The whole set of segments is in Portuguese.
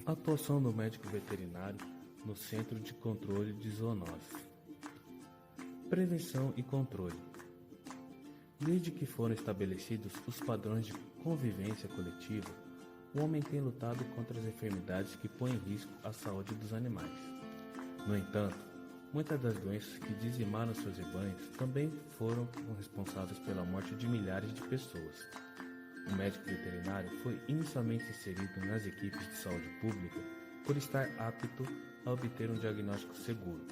Atuação do médico veterinário no Centro de Controle de Zoonoses. Prevenção e controle. Desde que foram estabelecidos os padrões de convivência coletiva, o homem tem lutado contra as enfermidades que põem em risco a saúde dos animais. No entanto, muitas das doenças que dizimaram seus rebanhos também foram responsáveis pela morte de milhares de pessoas. O médico veterinário foi inicialmente inserido nas equipes de saúde pública por estar apto a obter um diagnóstico seguro,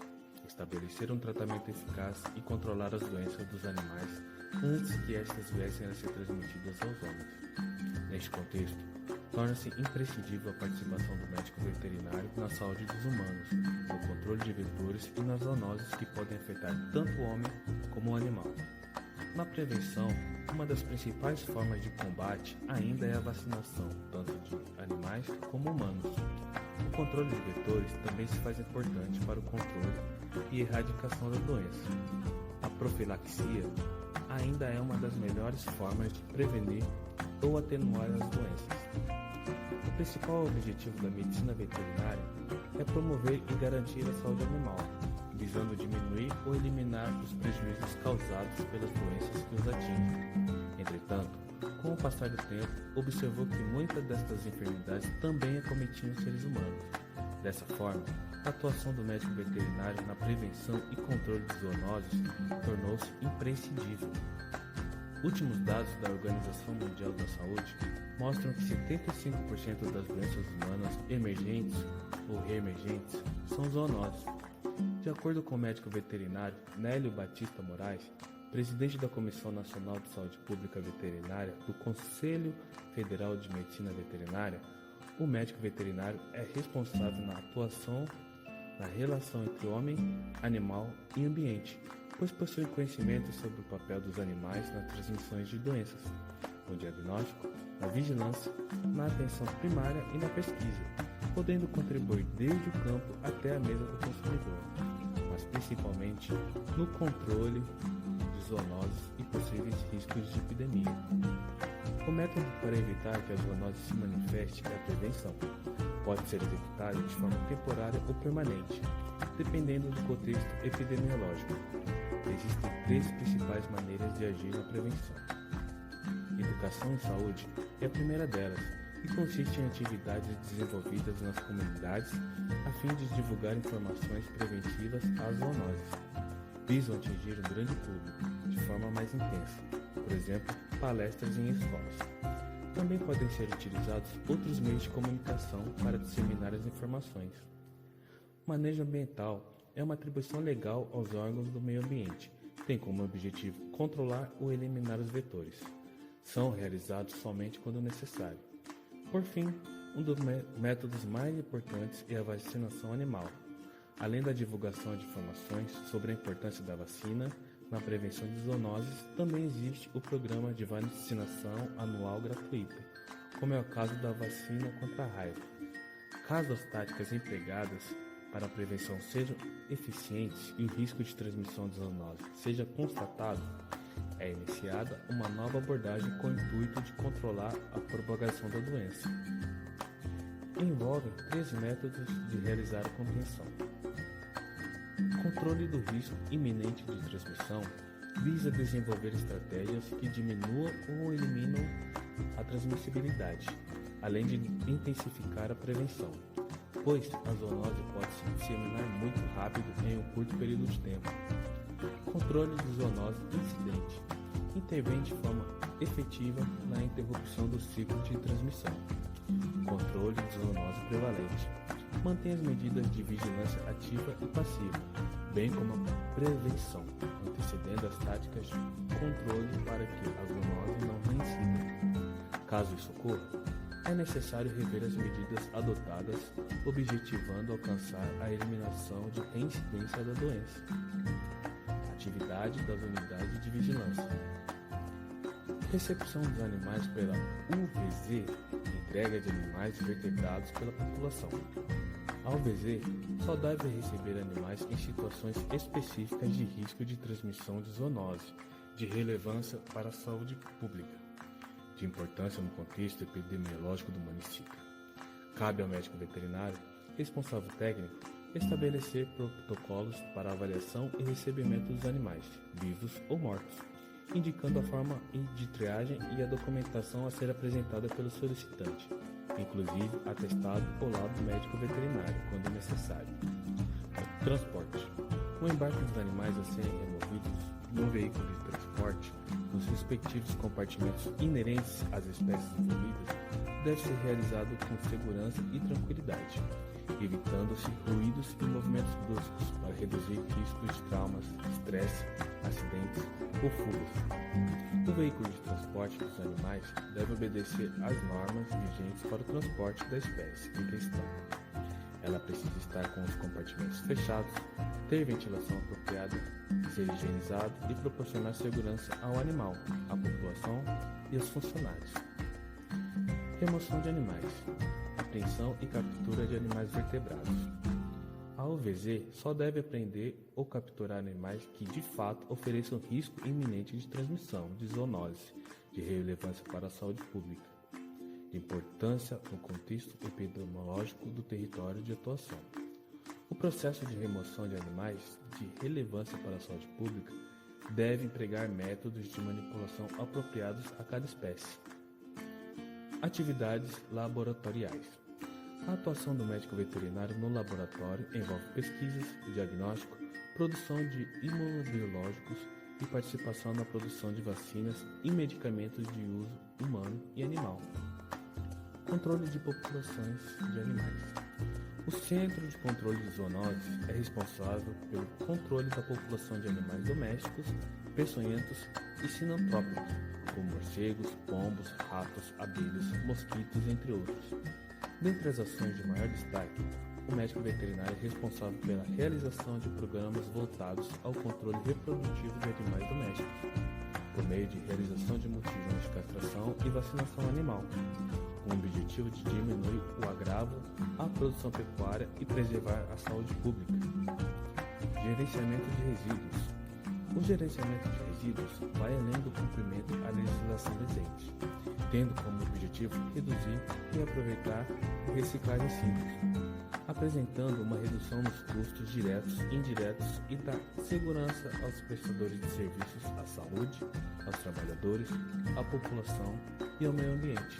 estabelecer um tratamento eficaz e controlar as doenças dos animais antes que estas viessem a ser transmitidas aos homens. Neste contexto, torna-se imprescindível a participação do médico veterinário na saúde dos humanos, no controle de vetores e nas zoonoses que podem afetar tanto o homem como o animal. Na prevenção, uma das principais formas de combate ainda é a vacinação, tanto de animais como humanos. O controle de vetores também se faz importante para o controle e erradicação da doença. A profilaxia ainda é uma das melhores formas de prevenir ou atenuar as doenças. O principal objetivo da medicina veterinária é promover e garantir a saúde animal, visando diminuir ou eliminar os prejuízos causados pelas doenças que os atingem. Entretanto, com o passar do tempo, observou que muitas destas enfermidades também acometiam os seres humanos. Dessa forma, a atuação do médico veterinário na prevenção e controle de zoonoses tornou-se imprescindível. Últimos dados da Organização Mundial da Saúde mostram que 75% das doenças humanas emergentes ou reemergentes são zoonoses. De acordo com o médico veterinário Nélio Batista Moraes, presidente da Comissão Nacional de Saúde Pública Veterinária do Conselho Federal de Medicina Veterinária, o médico veterinário é responsável na atuação na relação entre homem, animal e ambiente, pois possui conhecimento sobre o papel dos animais nas transmissões de doenças, no diagnóstico, na vigilância, na atenção primária e na pesquisa, podendo contribuir desde o campo até a mesa do consumidor, mas principalmente no controle de zoonoses e possíveis riscos de epidemia. O método para evitar que a zoonose se manifeste é a prevenção. Pode ser executado de forma temporária ou permanente, dependendo do contexto epidemiológico. Existem três principais maneiras de agir na prevenção. Educação em saúde é a primeira delas e consiste em atividades desenvolvidas nas comunidades a fim de divulgar informações preventivas às zoonoses. Visam atingir um grande público de forma mais intensa, por exemplo, palestras em escolas. Também podem ser utilizados outros meios de comunicação para disseminar as informações. O manejo ambiental é uma atribuição legal aos órgãos do meio ambiente. Tem como objetivo controlar ou eliminar os vetores. São realizados somente quando necessário. Por fim, um dos métodos mais importantes é a vacinação animal. Além da divulgação de informações sobre a importância da vacina na prevenção de zoonoses, também existe o programa de vacinação anual gratuita, como é o caso da vacina contra a raiva. Caso as táticas empregadas para a prevenção sejam eficientes e o risco de transmissão de zoonose seja constatado, é iniciada uma nova abordagem com o intuito de controlar a propagação da doença. Envolvem três métodos de realizar a contenção. Controle do risco iminente de transmissão visa desenvolver estratégias que diminuam ou eliminam a transmissibilidade, além de intensificar a prevenção, pois a zoonose pode se disseminar muito rápido em um curto período de tempo. Controle de zoonose incidente intervém de forma efetiva na interrupção do ciclo de transmissão. Controle de zoonose prevalente mantém as medidas de vigilância ativa e passiva, bem como a prevenção, antecedendo as táticas de controle para que a zoonose não reincida. Caso isso ocorra, é necessário rever as medidas adotadas, objetivando alcançar a eliminação de reincidência da doença. Atividade das unidades de vigilância. Recepção dos animais pela UVZ, entrega de animais vertebrados pela população. A UVZ só deve receber animais em situações específicas de risco de transmissão de zoonose, de relevância para a saúde pública, de importância no contexto epidemiológico do município. Cabe ao médico veterinário, responsável técnico, estabelecer protocolos para avaliação e recebimento dos animais, vivos ou mortos, indicando a forma de triagem e a documentação a ser apresentada pelo solicitante, inclusive atestado ou laudo médico veterinário, quando necessário. Transporte. O embarque dos animais a serem removidos no veículo de transporte, nos respectivos compartimentos inerentes às espécies envolvidas, deve ser realizado com segurança e tranquilidade, evitando-se ruídos e movimentos bruscos para reduzir riscos de traumas, estresse, acidentes ou fugas. O veículo de transporte dos animais deve obedecer às normas vigentes para o transporte da espécie em questão. Ela precisa estar com os compartimentos fechados, ter ventilação apropriada, ser higienizado e proporcionar segurança ao animal, à população e aos funcionários. Remoção de animais. Apreensão e captura de animais vertebrados. A UVZ só deve apreender ou capturar animais que de fato ofereçam risco iminente de transmissão de zoonose de relevância para a saúde pública, de importância no contexto epidemiológico do território de atuação. O processo de remoção de animais de relevância para a saúde pública deve empregar métodos de manipulação apropriados a cada espécie. Atividades laboratoriais. A atuação do médico veterinário no laboratório envolve pesquisas, diagnóstico, produção de imunobiológicos e participação na produção de vacinas e medicamentos de uso humano e animal. Controle de populações de animais. O Centro de Controle de Zoonoses é responsável pelo controle da população de animais domésticos, peçonhentos e sinantrópicos, como morcegos, pombos, ratos, abelhas, mosquitos, entre outros. Dentre as ações de maior destaque, o médico veterinário é responsável pela realização de programas voltados ao controle reprodutivo de animais domésticos, por meio de realização de mutirões de castração e vacinação animal, com o objetivo de diminuir o agravo à produção pecuária e preservar a saúde pública. Gerenciamento de resíduos. O gerenciamento de resíduos vai além do cumprimento à legislação vigente, tendo como objetivo reduzir e aproveitar a reciclagem simples, apresentando uma redução nos custos diretos e indiretos e da segurança aos prestadores de serviços à saúde, aos trabalhadores, à população e ao meio ambiente.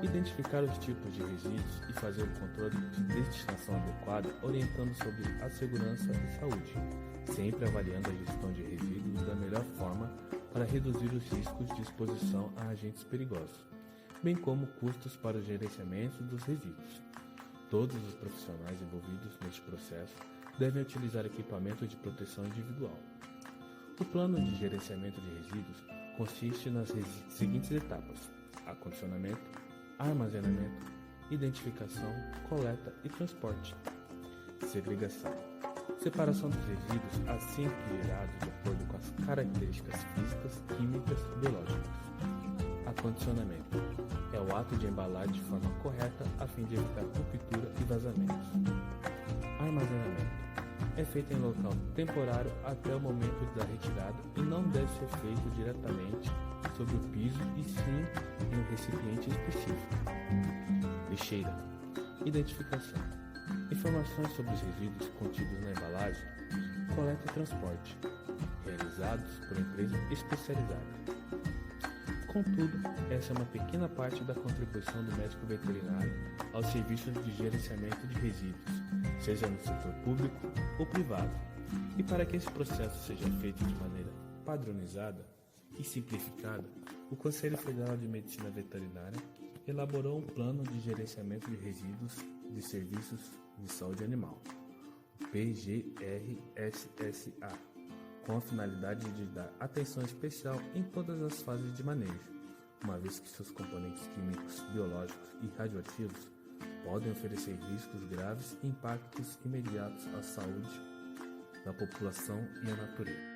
Identificar os tipos de resíduos e fazer o controle de destinação adequada, orientando sobre a segurança e saúde, sempre avaliando a gestão de resíduos da melhor forma para reduzir os riscos de exposição a agentes perigosos, bem como custos para o gerenciamento dos resíduos. Todos os profissionais envolvidos neste processo devem utilizar equipamentos de proteção individual. O plano de gerenciamento de resíduos consiste nas seguintes etapas: acondicionamento, armazenamento, identificação, coleta e transporte. Segregação. Separação dos resíduos assim que gerados de acordo com as características físicas, químicas e biológicas. Acondicionamento. É o ato de embalar de forma correta a fim de evitar ruptura e vazamentos. Armazenamento. É feito em local temporário até o momento da retirada e não deve ser feito diretamente sobre o piso e sim em um recipiente específico. Lixeira. Identificação. Informações sobre os resíduos contidos na embalagem, coleta e transporte, realizados por empresa especializada. Contudo, essa é uma pequena parte da contribuição do médico veterinário aos serviços de gerenciamento de resíduos, seja no setor público ou privado. E para que esse processo seja feito de maneira padronizada e simplificada, o Conselho Federal de Medicina Veterinária elaborou um plano de gerenciamento de resíduos de serviços de saúde animal, o PGRSSA, com a finalidade de dar atenção especial em todas as fases de manejo, uma vez que seus componentes químicos, biológicos e radioativos podem oferecer riscos graves e impactos imediatos à saúde da população e à natureza.